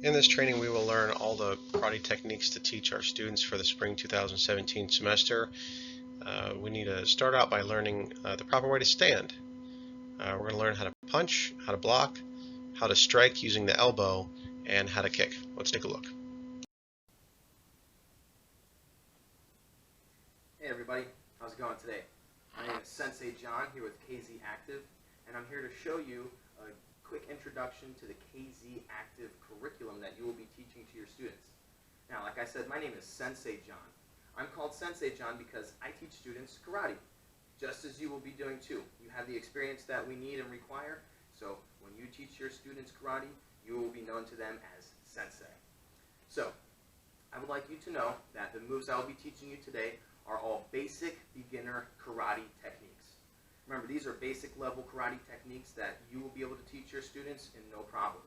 In this training, we will learn all the karate techniques to teach our students for the spring 2017 semester. We need to start out by learning the proper way to stand. We're going to learn how to punch, how to block, how to strike using the elbow, and how to kick. Let's take a look. Hey everybody, how's it going today? My name is Sensei John here with KZ Active, and I'm here to show you a quick introduction to the KZ Active curriculum that you will be teaching to your students. Now, like I said, my name is Sensei John. I'm called Sensei John because I teach students karate, just as you will be doing too. You have the experience that we need and require, so when you teach your students karate, you will be known to them as Sensei. So, I would like you to know that the moves I will be teaching you today are all basic beginner karate techniques. Remember, these are basic level karate techniques that you will be able to teach your students in no problem.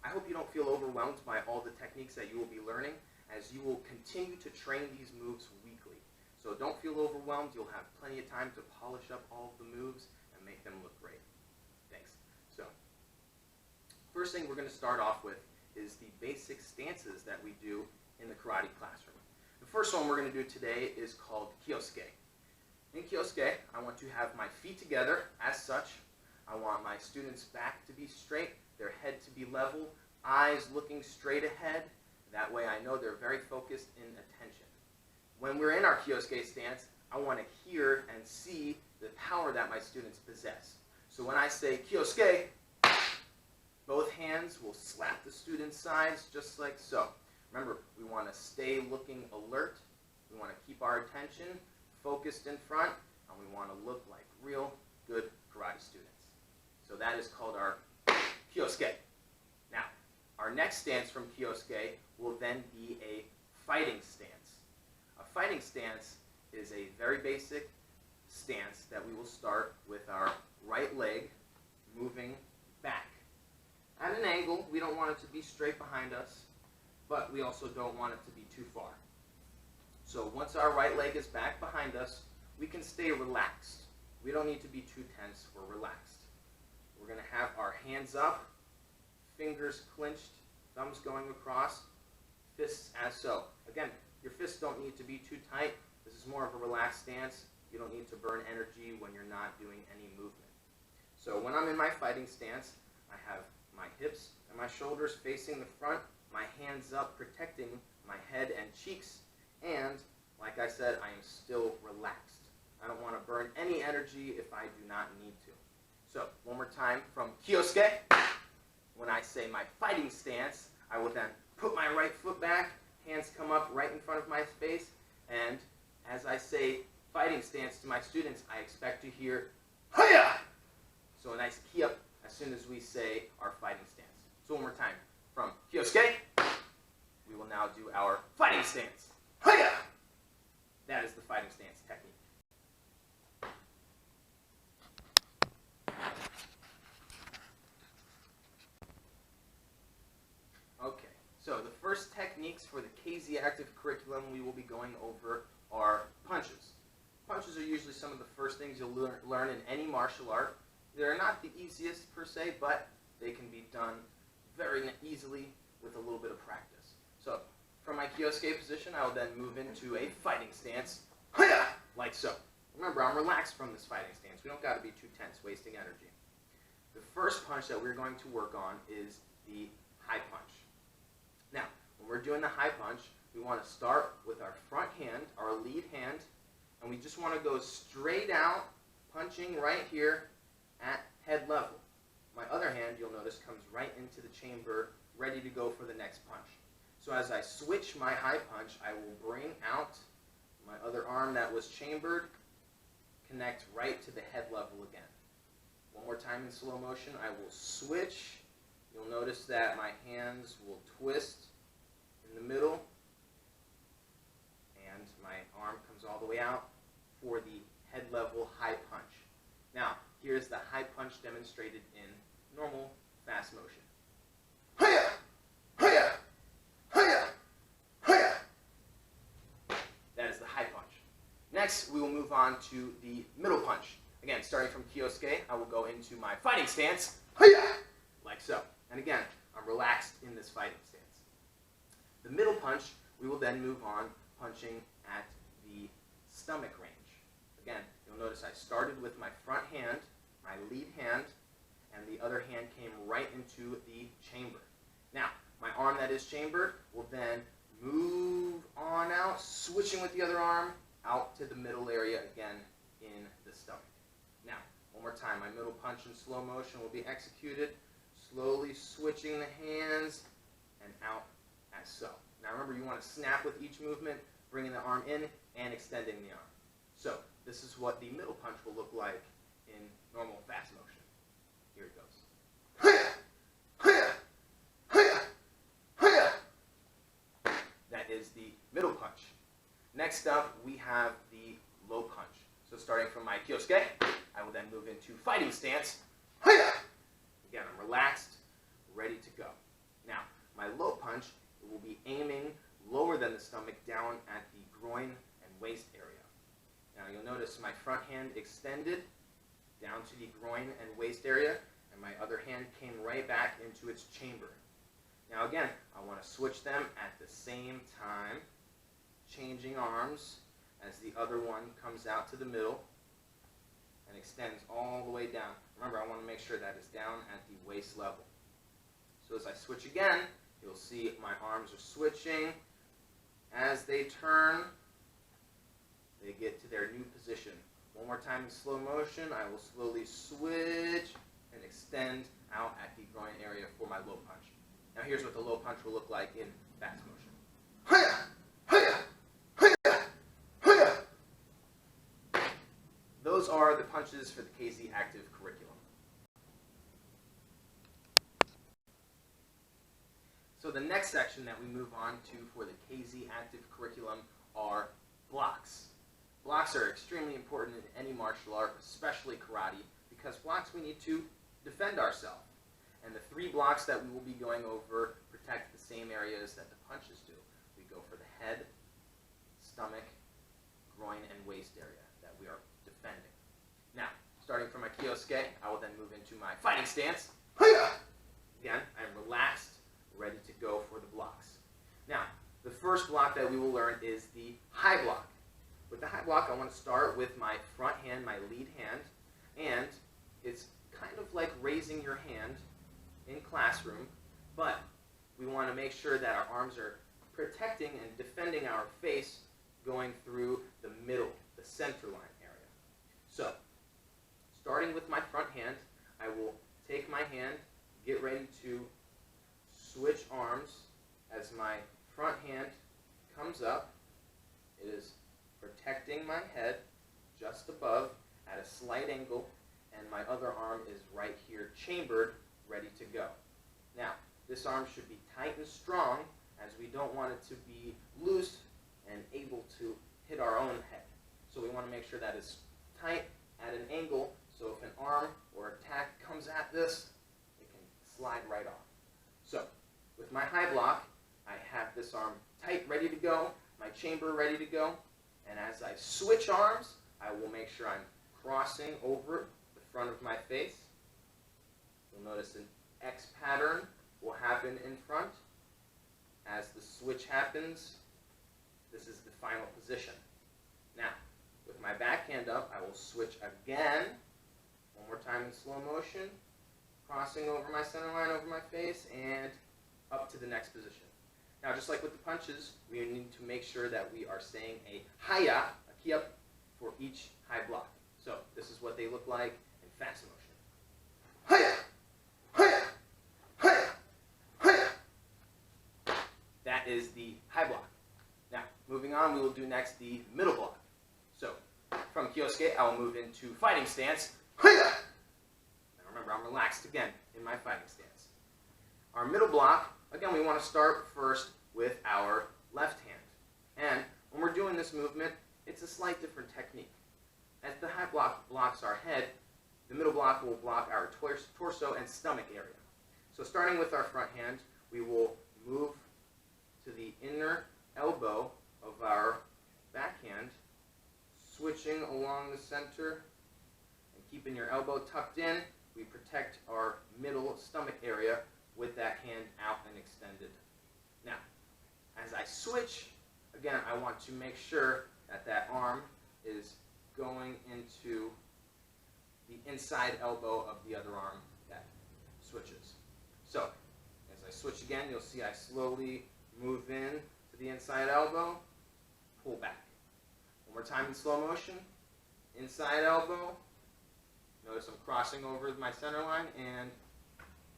I hope you don't feel overwhelmed by all the techniques that you will be learning, as you will continue to train these moves weekly. So don't feel overwhelmed. You'll have plenty of time to polish up all of the moves and make them look great. Thanks. So, first thing we're going to start off with is the basic stances that we do in the karate classroom. The first one we're going to do today is called Kyosuke. In Kyosuke, I want to have my feet together as such. I want my students' back to be straight, their head to be level, eyes looking straight ahead. That way I know they're very focused in attention. When we're in our Kyosuke stance, I want to hear and see the power that my students possess. So when I say Kyosuke, both hands will slap the student's sides just like so. Remember, we want to stay looking alert. We want to keep our attention focused in front, and we want to look like real good karate students. So that is called our Kyosuke. Now, our next stance from Kyosuke will then be a fighting stance. A fighting stance is a very basic stance that we will start with our right leg moving back. At an angle, we don't want it to be straight behind us, but we also don't want it to be too far. So once our right leg is back behind us, we can stay relaxed. We don't need to be too tense or relaxed. We're going to have our hands up, fingers clenched, thumbs going across, fists as so. Again, your fists don't need to be too tight. This is more of a relaxed stance. You don't need to burn energy when you're not doing any movement. So when I'm in my fighting stance, I have my hips and my shoulders facing the front, my hands up protecting my head and cheeks, and like I said, I am still relaxed. I don't want to burn any energy if I do not need to. So one more time from Kyosuke. When I say my fighting stance, I will then put my right foot back, hands come up right in front of my face, and as I say fighting stance to my students, I expect to hear Hiya! So a nice key up as soon as we say our fighting stance. So one more time from Kyosuke. We will now do our fighting stance. Hiya! That is the fighting stance technique. Okay, so the first techniques for the KZ Active curriculum we will be going over are punches. Punches are usually some of the first things you'll learn in any martial art. They're not the easiest per se, but they can be done very easily with a little bit of practice. So, from my Kyosuke position, I will then move into a fighting stance, like so. Remember, I'm relaxed from this fighting stance. We don't got to be too tense, wasting energy. The first punch that we're going to work on is the high punch. Now, when we're doing the high punch, we want to start with our front hand, our lead hand, and we just want to go straight out, punching right here at head level. My other hand, you'll notice, comes right into the chamber, ready to go for the next punch. So as I switch my high punch, I will bring out my other arm that was chambered, connect right to the head level again. One more time in slow motion, I will switch. You'll notice that my hands will twist in the middle, and my arm comes all the way out for the head level high punch. Now, here's the high punch demonstrated in normal, fast motion. Hiya! Hiya! Hiya! Hiya! That is the high punch. Next, we will move on to the middle punch. Again, starting from Kyosuke, I will go into my fighting stance, hiya! Like so. And again, I'm relaxed in this fighting stance. The middle punch, we will then move on punching at the stomach range. Again, you'll notice I started with my front hand, my lead hand, and the other hand came right into the chamber. Now, my arm that is chambered will then move on out, switching with the other arm, out to the middle area again in the stomach. Now, one more time, my middle punch in slow motion will be executed, slowly switching the hands and out as so. Now remember, you want to snap with each movement, bringing the arm in and extending the arm. So this is what the middle punch will look like in normal fast motion. Here it goes. That is the middle punch. Next up, we have the low punch. So starting from my kyosuke, I will then move into fighting stance. Again, I'm relaxed, ready to go. Now, my low punch will be aiming lower than the stomach down at the groin and waist area. Now you'll notice my front hand extended down to the groin and waist area, and my other hand came right back into its chamber. Now again, I want to switch them at the same time, changing arms as the other one comes out to the middle and extends all the way down. Remember, I want to make sure that is down at the waist level. So as I switch again, you'll see my arms are switching. As they turn, they get to their new position. One more time in slow motion, I will slowly switch and extend out at the groin area for my low punch. Now here's what the low punch will look like in fast motion. Those are the punches for the KZ Active curriculum. So the next section that we move on to for the KZ Active curriculum are blocks. Blocks are extremely important in any martial art, especially karate, because blocks we need to defend ourselves. And the three blocks that we will be going over protect the same areas that the punches do. We go for the head, stomach, groin, and waist area that we are defending. Now, starting from my kyosuke, I will then move into my fighting stance. Again, I'm relaxed, ready to go for the blocks. Now, the first block that we will learn is the high block. With the high block, I want to start with my front hand, my lead hand, and it's kind of like raising your hand in classroom, but we want to make sure that our arms are protecting and defending our face going through the middle, the center line area. So, starting with my front hand, I will take my hand, get ready to switch arms as my front hand comes up. It is protecting my head just above at a slight angle, and my other arm is right here chambered, ready to go. Now, this arm should be tight and strong, as we don't want it to be loose and able to hit our own head. So we want to make sure that it's tight at an angle, so if an arm or attack comes at this, it can slide right off. So, with my high block, I have this arm tight, ready to go, my chamber ready to go, and as I switch arms, I will make sure I'm crossing over the front of my face. You'll notice an X pattern will happen in front. As the switch happens, this is the final position. Now, with my back hand up, I will switch again, one more time in slow motion, crossing over my center line over my face, and up to the next position. Now, just like with the punches, we need to make sure that we are saying a haya, a key up, for each high block. So, this is what they look like in fast motion. Haya! Haya! Haya! Haya! That is the high block. Now, moving on, we will do next the middle block. So, from kyosuke, I will move into fighting stance. Haya! Now remember, I'm relaxed again in my fighting stance. Our middle block, again, we want to start first with our left hand. And when we're doing this movement, it's a slight different technique. As the high block blocks our head, the middle block will block our torso and stomach area. So starting with our front hand, we will move to the inner elbow of our backhand, switching along the center and keeping your elbow tucked in. We protect our middle stomach area with that hand out and extended. Now, want to make sure that that arm is going into the inside elbow of the other arm that switches. So, as I switch again, you'll see I slowly move in to the inside elbow, pull back. One more time in slow motion, inside elbow. Notice I'm crossing over my center line and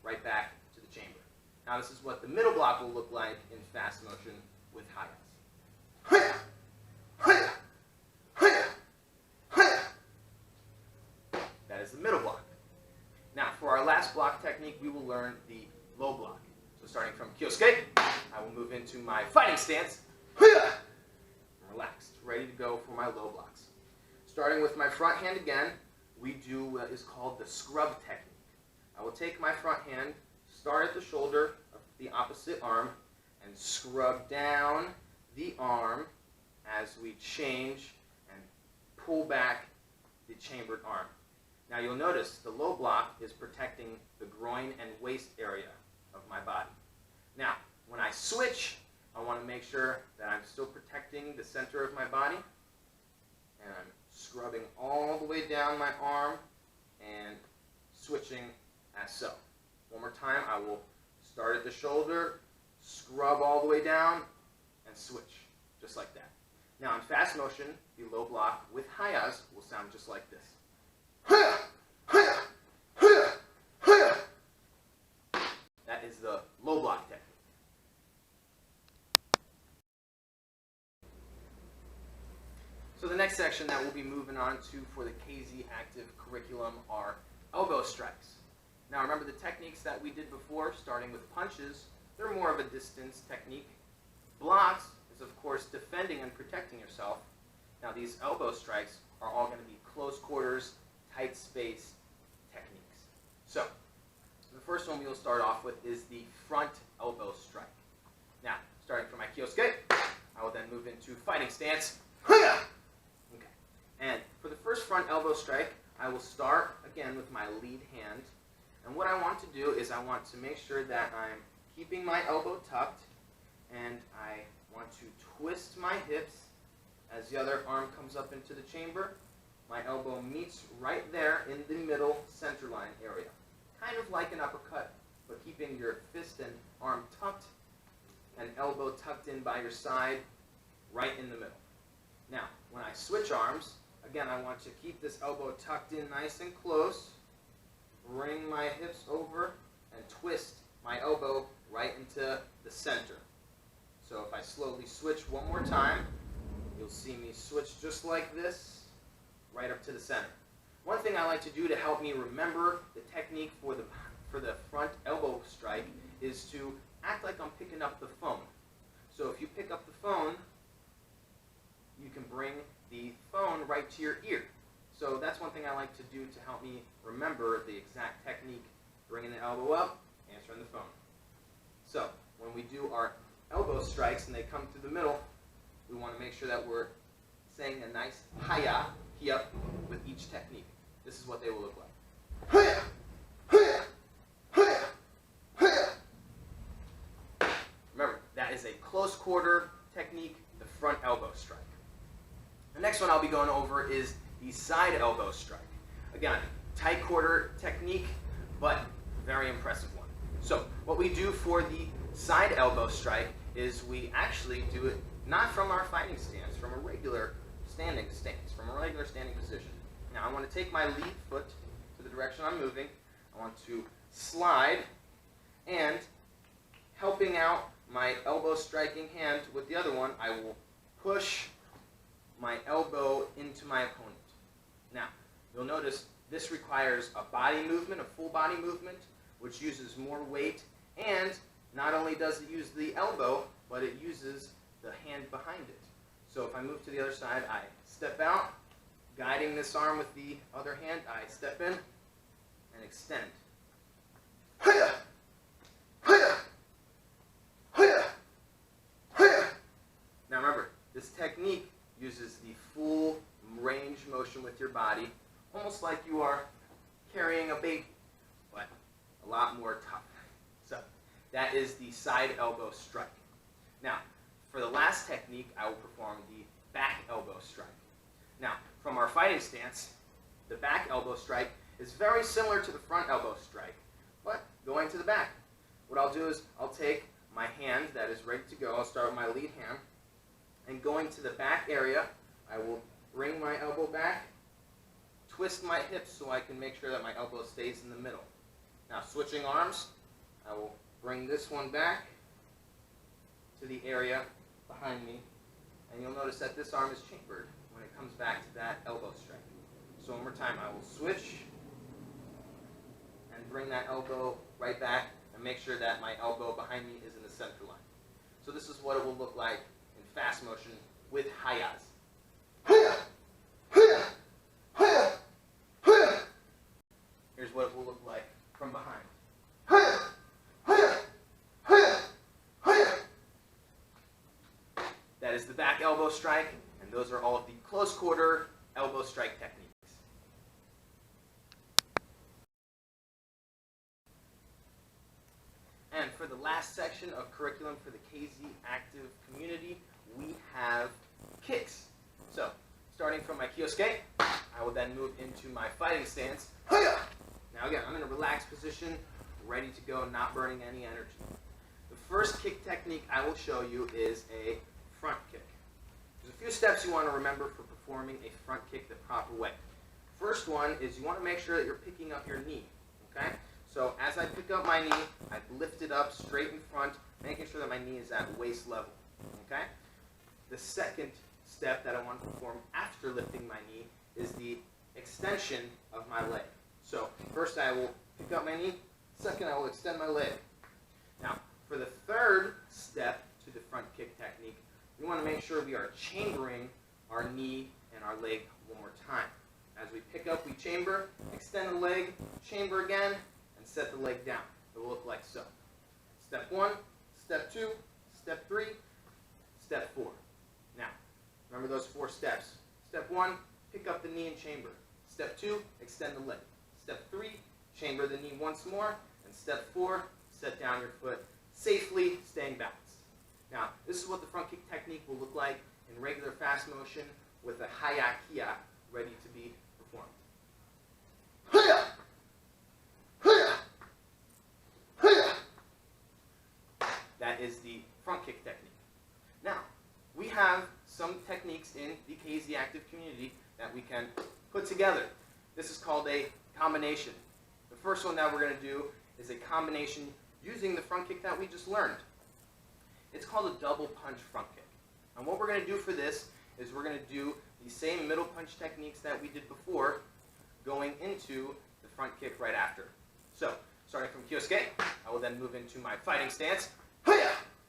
right back to the chamber. Now this is what the middle block will look like in fast motion with hi-hats. That is the middle block. Now for our last block technique, we will learn the low block. So starting from kyosuke, I will move into my fighting stance. I'm relaxed, ready to go for my low blocks. Starting with my front hand again, we do what is called the scrub technique. I will take my front hand, start at the shoulder of the opposite arm, and scrub down the arm as we change and pull back the chambered arm. Now you'll notice the low block is protecting the groin and waist area of my body. Now, when I switch, I want to make sure that I'm still protecting the center of my body, and I'm scrubbing all the way down my arm and switching as so. One more time, I will start at the shoulder, scrub all the way down, and switch, just like that. Now in fast motion, the low block with hayas will sound just like this. That is the low block technique. So the next section that we'll be moving on to for the KZ Active curriculum are elbow strikes. Now remember the techniques that we did before, starting with punches, they're more of a distance technique. Blocks is of course defending and protecting yourself. Now these elbow strikes are all going to be close quarters, tight space techniques. So the first one we'll start off with is the front elbow strike. Now starting from my kyosuke, I will then move into fighting stance. Okay. And for the first front elbow strike, I will start again with my lead hand. And what I want to do is I want to make sure that I'm keeping my elbow tucked, and I want to twist my hips as the other arm comes up into the chamber. My elbow meets right there in the middle center line area. Kind of like an uppercut, but keeping your fist and arm tucked and elbow tucked in by your side, right in the middle. Now, when I switch arms, again, I want to keep this elbow tucked in nice and close, bring my hips over, and twist my elbow right into the center. So if I slowly switch one more time, you'll see me switch just like this, right up to the center. One thing I like to do to help me remember the technique for the front elbow strike is to act like I'm picking up the phone. So if you pick up the phone, you can bring the phone right to your ear. So that's one thing I like to do to help me remember the exact technique. Bringing the elbow up, answering the phone. So when we do our elbow strikes and they come through the middle, we want to make sure that we're saying a nice haya, hiya, with each technique. This is what they will look like. Haya, haya, haya, haya. Remember, that is a close quarter technique, the front elbow strike. The next one I'll be going over is the side elbow strike. Again, tight quarter technique, but very impressive one. So what we do for the side elbow strike is we actually do it not from our fighting stance, from a regular standing stance, from a regular standing position. Now I want to take my lead foot to the direction I'm moving. I want to slide, and helping out my elbow striking hand with the other one, I will push my elbow into my opponent. Now, you'll notice this requires a body movement, a full body movement, which uses more weight, and not only does it use the elbow, but it uses the hand behind it. So if I move to the other side, I step out, guiding this arm with the other hand, I step in and extend. Hiya! Hiya! Hiya! Hiya! Now remember, this technique uses the full range motion with your body, almost like you are carrying a baby, but a lot more tough. So that is the side elbow strike. Now, For the last technique, I will perform the back elbow strike. Now, from our fighting stance, the back elbow strike is very similar to the front elbow strike, but going to the back. What I'll do is I'll take my hand that is ready to go. I'll start with my lead hand, and going to the back area, I will bring my elbow back, twist my hips so I can make sure that my elbow stays in the middle. Now, switching arms, I will bring this one back to the area behind me, and you'll notice that this arm is chambered when it comes back to that elbow strike. So one more time, I will switch and bring that elbow right back and make sure that my elbow behind me is in the center line. So this is what it will look like in fast motion with hayas. Here's what it will look like from behind. That is the back elbow strike, and those are all of the close quarter elbow strike techniques. And for the last section of curriculum for the KZ Active community, we have kicks. So, starting from my kyosuke, I will then move into my fighting stance. Now again, I'm in a relaxed position, ready to go, not burning any energy. The first kick technique I will show you is a front kick. There's a few steps you want to remember for performing a front kick the proper way. First one is you want to make sure that you're picking up your knee. Okay? So as I pick up my knee, I lift it up straight in front, making sure that my knee is at waist level. Okay? The second step that I want to perform after lifting my knee is the extension of my leg. So first I will pick up my knee, second I will extend my leg. Now, for the third step to the front kick technique, we want to make sure we are chambering our knee and our leg one more time. As we pick up, we chamber, extend the leg, chamber again, and set the leg down. It will look like so. Step 1, step 2, step 3, step 4. Now, remember those 4 steps. Step 1, pick up the knee and chamber. Step 2, extend the leg. Step 3, chamber the knee once more. And step 4, set down your foot safely, staying balanced. Now, this is what the front kick technique will look like in regular fast motion with a haya-kia ready to be performed. That is the front kick technique. Now, we have some techniques in the KZ Active community that we can put together. This is called a combination. The first one that we're going to do is a combination using the front kick that we just learned. It's called a double punch front kick. And what we're going to do for this is we're going to do the same middle punch techniques that we did before going into the front kick right after. So, starting from kyosuke, I will then move into my fighting stance,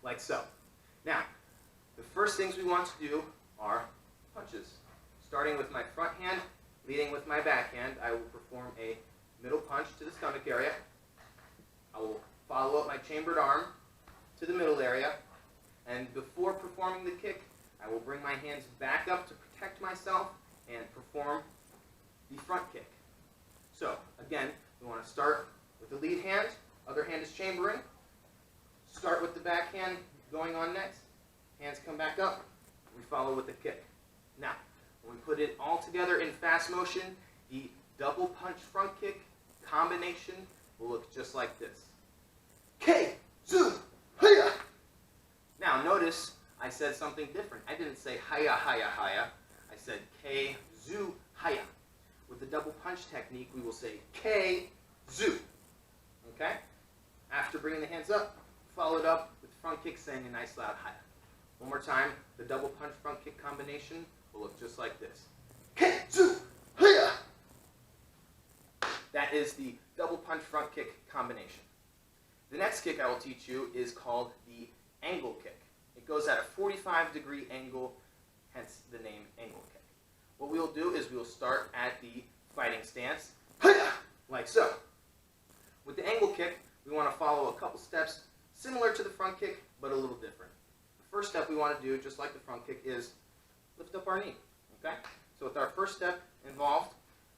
like so. Now, the first things we want to do are punches. Starting with my front hand, leading with my back hand, I will perform a middle punch to the stomach area. I will follow up my chambered arm to the middle area, and before performing the kick, I will bring my hands back up to protect myself and perform the front kick. So, again, we want to start with the lead hand, other hand is chambering, start with the back hand going on next, hands come back up, we follow with the kick. Now, when we put it all together in fast motion, the double punch front kick combination will look just like this. K-zu, hiya! Now notice I said something different. I didn't say hiya, hiya, hiya. I said K-zu, hiya. With the double punch technique, we will say K-zu. Okay? After bringing the hands up, follow it up with the front kick saying a nice loud hiya. One more time, the double punch front kick combination will look just like this. K-zu, hiya! That is the double punch front kick combination. The next kick I will teach you is called the angle kick. It goes at a 45-degree angle, hence the name angle kick. What we will do is we will start at the fighting stance, like so. With the angle kick, we want to follow a couple steps similar to the front kick, but a little different. The first step we want to do, just like the front kick, is lift up our knee. Okay? So with our first step involved,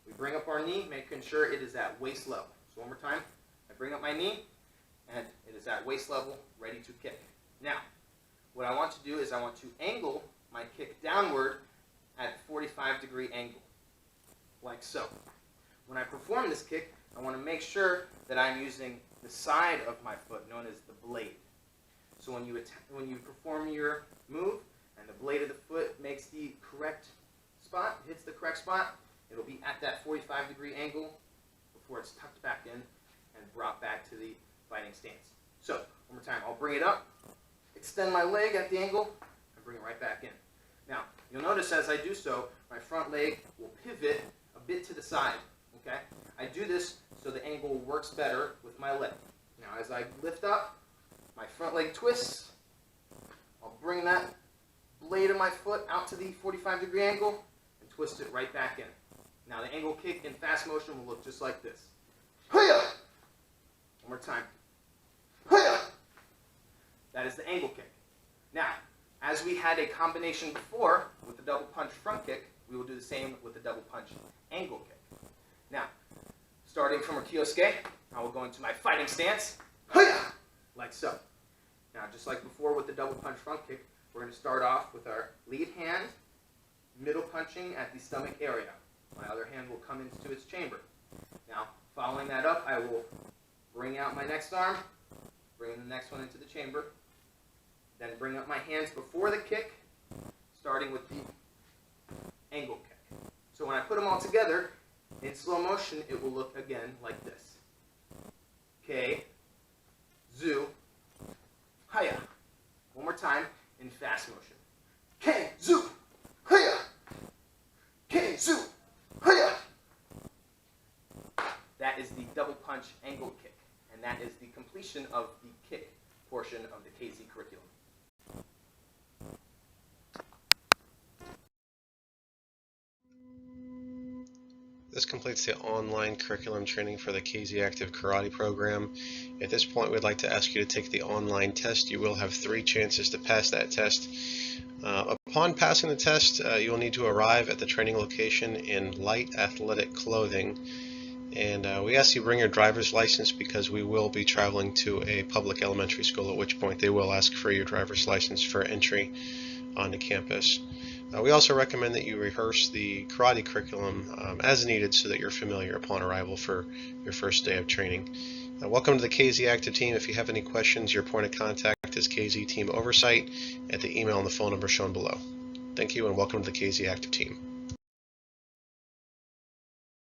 we bring up our knee, making sure it is at waist level. So one more time, I bring up my knee, and it is at waist level, ready to kick. Now, what I want to do is I want to angle my kick downward at a 45-degree angle, like so. When I perform this kick, I want to make sure that I'm using the side of my foot, known as the blade. So when you perform your move, and the blade of the foot makes the correct spot, hits the correct spot, it'll be at that 45-degree angle before it's tucked back in and brought back to the fighting stance. So, one more time, I'll bring it up, extend my leg at the angle, and bring it right back in. Now, you'll notice as I do so, my front leg will pivot a bit to the side, okay? I do this so the angle works better with my leg. Now, as I lift up, my front leg twists, I'll bring that blade of my foot out to the 45-degree angle and twist it right back in. Now, the angle kick in fast motion will look just like this. Hiya! One more time. Hiya! That is the angle kick. Now, as we had a combination before with the double punch front kick, we will do the same with the double punch angle kick. Now, starting from our kyosuke, I will go into my fighting stance, hiya! Like so. Now, just like before with the double punch front kick, we're going to start off with our lead hand, middle punching at the stomach area. My other hand will come into its chamber. Now, following that up, I will bring out my next arm, bring the next one into the chamber, then bring up my hands before the kick, starting with the angle kick. So when I put them all together, in slow motion, it will look again like this. K, zu, hiya. One more time in fast motion. K, zu, hiya. K, zu, hiya. That is the double punch angle kick, and that is the completion of the kick portion of the KZ curriculum. This completes the online curriculum training for the KZ Active Karate program. At this point, we'd like to ask you to take the online test. You will have 3 chances to pass that test. Upon passing the test, you will need to arrive at the training location in light athletic clothing. And we ask you bring your driver's license because we will be traveling to a public elementary school, at which point they will ask for your driver's license for entry onto campus. We also recommend that you rehearse the karate curriculum as needed so that you're familiar upon arrival for your first day of training. Welcome to the KZ Active team. If you have any questions, your point of contact is KZ Team Oversight at the email and the phone number shown below. Thank you and welcome to the KZ Active team.